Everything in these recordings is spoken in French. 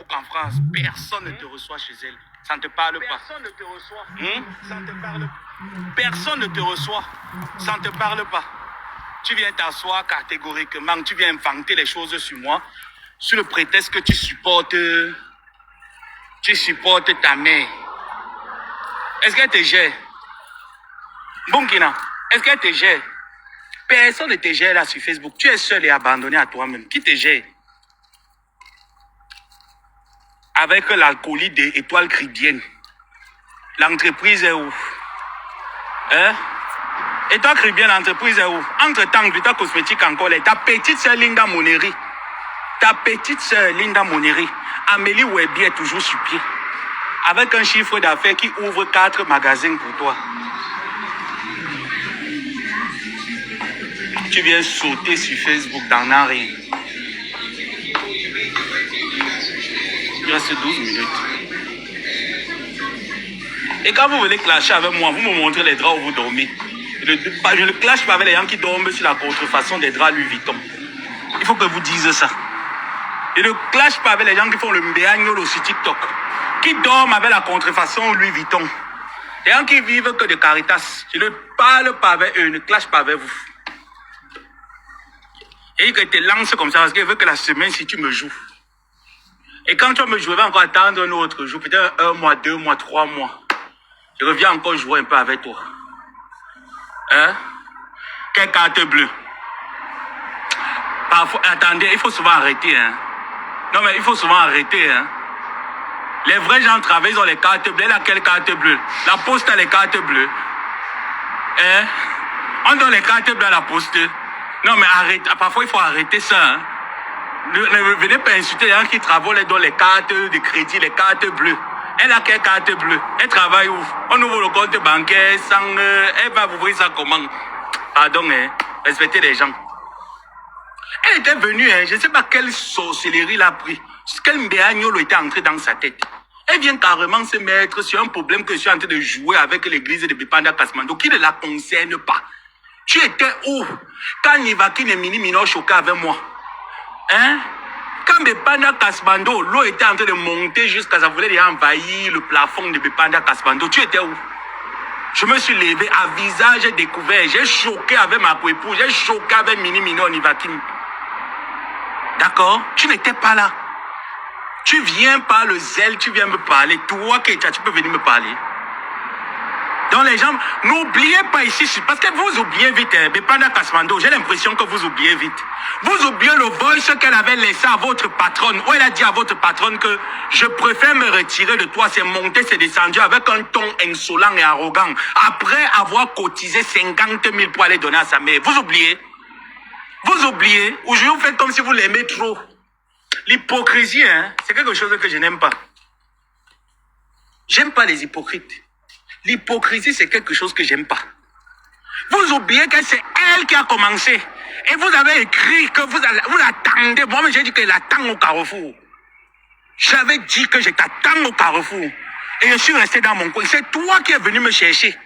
Facebook en France, personne ne te reçoit chez elle. Ça ne te parle pas. Personne ne te reçoit. Ça ne te parle pas. Personne ne te reçoit. Ça ne te parle pas. Tu viens t'asseoir catégoriquement, tu viens inventer les choses sur moi, sous le prétexte que tu supportes ta mère. Est-ce qu'elle te gère? Bonkina, est-ce qu'elle te gère? Personne ne te gère là sur Facebook. Tu es seul et abandonné à toi-même. Qui te gère? Avec l'alcoolique des étoiles chrétiennes. L'entreprise est où? Hein? Étoile chrétienne, l'entreprise est où? Entre-temps, Glita Cosmétique encore là. Ta petite sœur Linda Moneri. Amélie Webi est toujours sur pied. Avec un chiffre d'affaires qui ouvre 4 magasins pour toi. Tu viens sauter sur Facebook dans rien. Il reste 12 minutes. Et quand vous venez clasher avec moi, vous me montrez les draps où vous dormez. Je ne clash pas avec les gens qui dorment sur la contrefaçon des draps Louis Vuitton. Il faut que vous disiez ça. Je ne clash pas avec les gens qui font le mbéagnolo sur TikTok. Qui dorment avec la contrefaçon Louis Vuitton. Les gens qui vivent que de Caritas. Je ne parle pas avec eux, je ne clash pas avec vous. Et que te lance comme ça parce qu'il veut que la semaine, si tu me joues. Et quand tu vas me jouer, va encore attendre un autre jour, peut-être 1 mois, 2 mois, 3 mois. Je reviens encore jouer un peu avec toi. Hein? Quelle carte bleue? Parfois, attendez, il faut souvent arrêter. Hein? Non, mais il faut souvent arrêter. Hein? Les vrais gens travaillent, ils ont les cartes bleues. Laquelle carte bleue? La poste a les cartes bleues. Hein? On donne les cartes bleues à la poste. Non, mais arrête. Parfois, il faut arrêter ça. Hein? Ne venez pas insulter les gens qui travaillent dans les cartes de crédit, les cartes bleues. Elle a quelle carte bleue? Elle travaille où? On ouvre le compte bancaire sans... elle va ouvrir ça comment? Pardon, hein? Respectez les gens. Elle était venue, hein? Je ne sais pas quelle sorcellerie l'a pris. Quel mbéagnolo était entré dans sa tête. Elle vient carrément se mettre sur un problème que je suis en train de jouer avec l'église de Bipanda Kasmando qui ne la concerne pas. Tu étais où? Quand Nivaki et Mini Mino choquaient avec moi. Hein? Quand Bipanda Kasmando, l'eau était en train de monter jusqu'à ça voulait envahir le plafond de Bipanda Kasmando. Tu étais où? Je me suis levé à visage découvert. J'ai choqué avec ma épouse. J'ai choqué avec Mini Mino Nivaki. D'accord? Tu n'étais pas là. Tu viens par le zèle, tu viens me parler. Toi, Keita, tu peux venir me parler. Donc les gens, n'oubliez pas ici, parce que vous oubliez vite, hein, Bipanda Kasmando, j'ai l'impression que vous oubliez vite. Vous oubliez le voice qu'elle avait laissé à votre patronne, où elle a dit à votre patronne que je préfère me retirer de toi, c'est monté, c'est descendu avec un ton insolent et arrogant, après avoir cotisé 50 000 pour aller donner à sa mère. Vous oubliez? Vous oubliez? Aujourd'hui, vous faites comme si vous l'aimez trop. L'hypocrisie, hein, c'est quelque chose que je n'aime pas. J'aime pas les hypocrites. L'hypocrisie, c'est quelque chose que j'aime pas. Vous oubliez que c'est elle qui a commencé. Et vous avez écrit que vous l'attendez. Moi, j'ai dit que l'attend au carrefour. J'avais dit que je t'attends au carrefour. Et je suis resté dans mon coin. C'est toi qui es venu me chercher.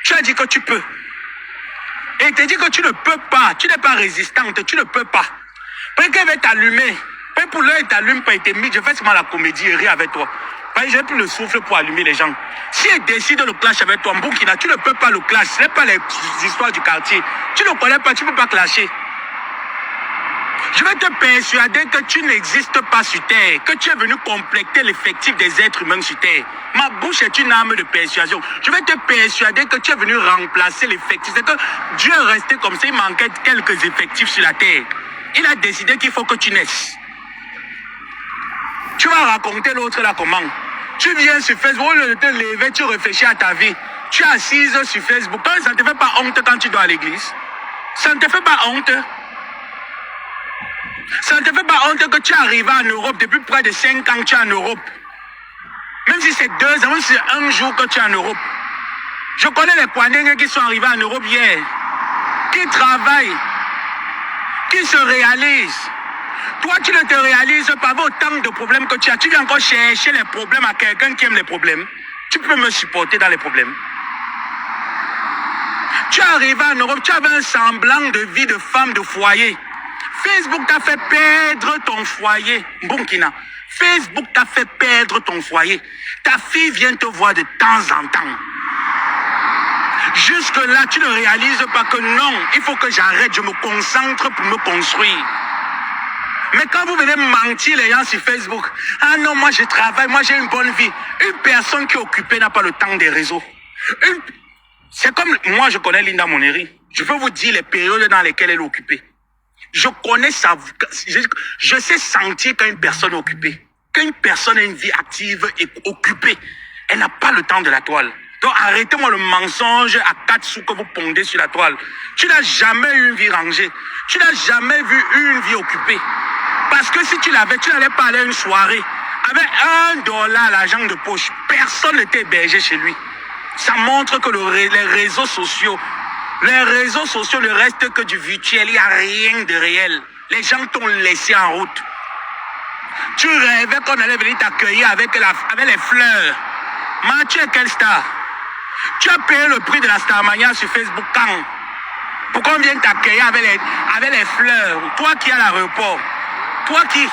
Tu as dit que tu peux. Et tu dit que tu ne peux pas. Tu n'es pas résistante. Tu ne peux pas. Peut-être qu'elle va t'allumer. Peut-être pour l'heure, elle t'allume pas. Je fais seulement la comédie et rire avec toi. J'ai plus le souffle pour allumer les gens. Si elle décide de le clash avec toi, Mboukina, tu ne peux pas le clash. Ce n'est pas les histoires du quartier. Tu ne connais pas, tu ne peux pas clasher. Je vais te persuader que tu n'existes pas sur Terre, que tu es venu compléter l'effectif des êtres humains sur Terre. Ma bouche est une arme de persuasion. Je vais te persuader que tu es venu remplacer l'effectif. C'est que Dieu est resté comme ça, il manquait quelques effectifs sur la Terre. Il a décidé qu'il faut que tu naisses. Tu vas raconter l'autre là comment? Tu viens sur Facebook, au lieu de te lever, tu réfléchis à ta vie. Tu es assise sur Facebook. Ça ne te fait pas honte quand tu dois à l'église? Ça ne te fait pas honte? Ça ne te fait pas honte que tu es arrivé en Europe depuis près de 5 ans que tu es en Europe? Même si c'est 2 ans, même si c'est 1 jour que tu es en Europe. Je connais les Kwanengue qui sont arrivés en Europe hier, qui travaillent, qui se réalisent. Toi, tu ne te réalises pas avec autant de problèmes que tu as. Tu viens encore chercher les problèmes à quelqu'un qui aime les problèmes. Tu peux me supporter dans les problèmes. Tu es arrivé en Europe, tu avais un semblant de vie de femme de foyer. Facebook t'a fait perdre ton foyer. Bunkina. Facebook t'a fait perdre ton foyer. Ta fille vient te voir de temps en temps. Jusque-là, tu ne réalises pas que non, il faut que j'arrête, je me concentre pour me construire. Mais quand vous venez mentir les gens sur Facebook, ah non, moi je travaille, moi j'ai une bonne vie. Une personne qui est occupée n'a pas le temps des réseaux. C'est comme, moi je connais Linda Moneri. Je peux vous dire les périodes dans lesquelles elle est occupée. Je connais sa... Je sais sentir quand une personne est occupée. Quand une personne a une vie active et occupée, elle n'a pas le temps de la toile. Donc arrêtez-moi le mensonge à 4 sous que vous pondez sur la toile. Tu n'as jamais eu une vie rangée. Tu n'as jamais vu une vie occupée. Parce que si tu l'avais, tu n'allais pas aller à une soirée. Avec $1 à l'argent de poche, personne n'était hébergé chez lui. Ça montre que les réseaux sociaux ne restent que du virtuel. Il n'y a rien de réel. Les gens t'ont laissé en route. Tu rêvais qu'on allait venir t'accueillir avec les fleurs. Mais tu es quelle star? Tu as payé le prix de la Starmania sur Facebook quand? Pour qu'on vienne t'accueillir avec les fleurs. Toi qui es à l'aéroport. Toi qui...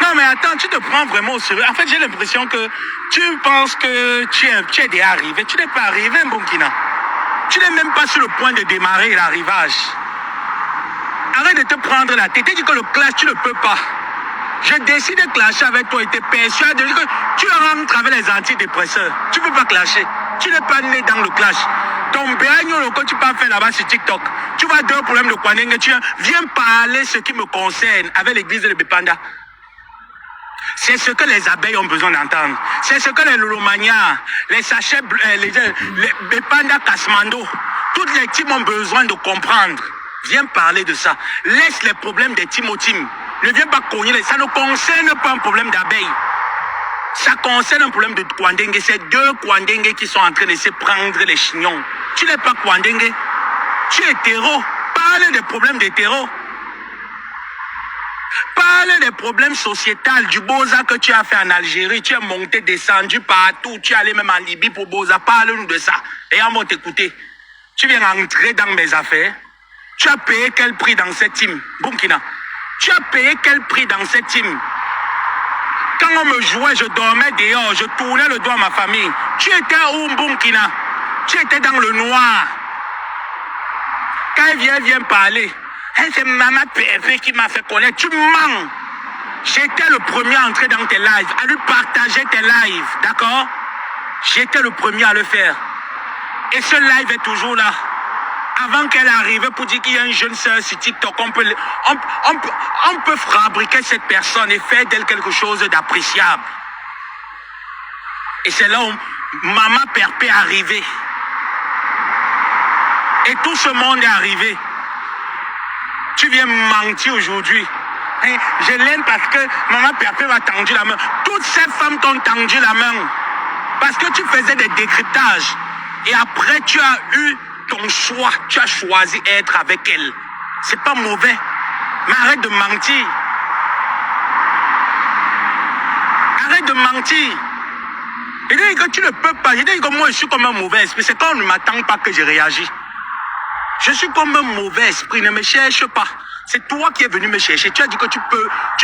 Non mais attends, tu te prends vraiment au sérieux. En fait, j'ai l'impression que tu penses que tu es déjà arrivé. Tu n'es pas arrivé, Bunkina. Tu n'es même pas sur le point de démarrer l'arrivage. Arrête de te prendre la tête. Tu dis que le clash, tu ne peux pas. Je décide de clasher avec toi et t'es persuadé que tu rentres avec les antidépresseurs. Tu ne peux pas clasher. Tu n'es pas né dans le clash. Ton béagno que tu peux faire là-bas sur TikTok. Tu vois 2 problèmes de Kwaneng. Tu viens parler ce qui me concerne avec l'église de Bepanda. C'est ce que les abeilles ont besoin d'entendre. C'est ce que les Lolomania, les sachets, les Bepanda Kasmando, toutes les teams ont besoin de comprendre. Viens parler de ça. Laisse les problèmes des team aux teams. Ne viens pas cogner. Ça ne concerne pas un problème d'abeilles. Ça concerne un problème de Kwandengue. C'est 2 Kwandengue qui sont en train de se prendre les chignons. Tu n'es pas Kwandengue. Tu es hétéro. Parle des problèmes d'hétéro. Parle des problèmes sociétals, du Boza que tu as fait en Algérie. Tu es monté, descendu partout. Tu es allé même en Libye pour Boza. Parle-nous de ça. Et on va t'écouter. Tu viens entrer dans mes affaires. Tu as payé quel prix dans cette team, Bunkina? Tu as payé quel prix dans cette team? Quand on me jouait, je dormais dehors. Je tournais le doigt à ma famille. Tu étais où, Bunkina? Tu étais dans le noir. Quand elle vient parler, c'est Maman PV qui m'a fait connaître. Tu mens. J'étais le premier à entrer dans tes lives, à lui partager tes lives, d'accord? J'étais le premier à le faire. Et ce live est toujours là. Avant qu'elle arrive pour dire qu'il y a une jeune sœur sur TikTok, on peut fabriquer cette personne et faire d'elle quelque chose d'appréciable. Et c'est là où Maman Perpé est arrivée. Et tout ce monde est arrivé. Tu viens mentir aujourd'hui. Je l'aime parce que Maman Perpé m'a tendu la main. Toutes ces femmes t'ont tendu la main. Parce que tu faisais des décryptages. Et après, tu as eu ton choix. Tu as choisi être avec elle. C'est pas mauvais. Mais arrête de mentir. Arrête de mentir. Et dis que tu ne peux pas. Je dis que moi, je suis comme un mauvais esprit. C'est quand on ne m'attend pas que je réagis. Je suis comme un mauvais esprit. Ne me cherche pas. C'est toi qui es venu me chercher. Tu as dit que tu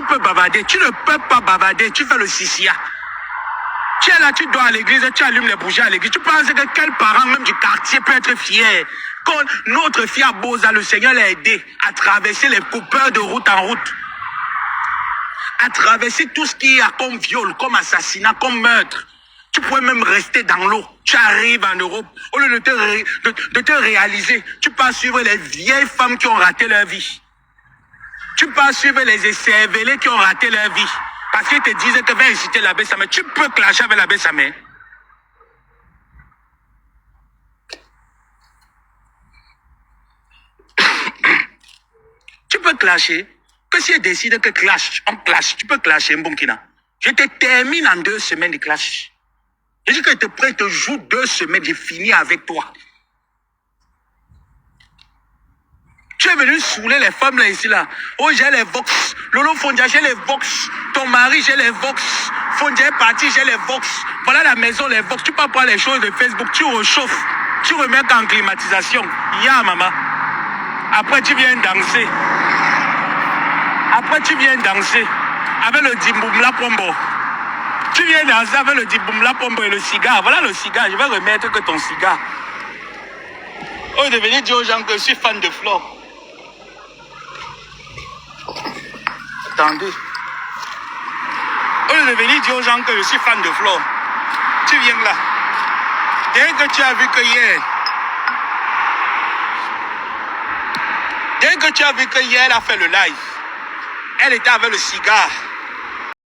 peux bavarder. Tu ne peux pas bavarder. Tu fais le sissia. Tu es là, tu dois à l'église, tu allumes les bougies à l'église. Tu penses que quel parent, même du quartier, peut être fier? Quand notre fille à Boza, le Seigneur l'a aidé à traverser les coupeurs de route en route. À traverser tout ce qu'il y a comme viol, comme assassinat, comme meurtre. Tu pourrais même rester dans l'eau. Tu arrives en Europe, au lieu de te réaliser, tu peux suivre les vieilles femmes qui ont raté leur vie. Tu peux suivre les écervelés qui ont raté leur vie. Parce qu'ils te disent que va inciter l'abbé Samé. Tu peux clasher avec l'abbé Samé. Tu peux clasher. Que si elle décide que on clash, tu peux clasher Mbunkina. Je te termine en 2 semaines de clash. Je dis que tu es prêt, te joue 2 semaines, j'ai fini avec toi. Tu es venu saouler les femmes là, ici, là. Oh, j'ai les Vox. Lolo Fondia, j'ai les Vox. Ton mari, j'ai les Vox. Fondia est parti, j'ai les Vox. Voilà la maison, les Vox. Tu peux prendre les choses de Facebook, tu réchauffes. Tu remets en climatisation. Ya, maman. Après, tu viens danser. Après, tu viens danser avec le Dimboumla Pombo. Tu viens danser avec le Dimboumla Pombo et le cigare. Voilà le cigare. Je vais remettre que ton cigare. Oh, de venir dire aux gens que je suis fan de Flo. Attendez. Oh, de venir dire aux gens que je suis fan de Flo. Tu viens là. Dès que tu as vu que hier. Dès que tu as vu que hier, elle a fait le live. Elle était avec le cigare.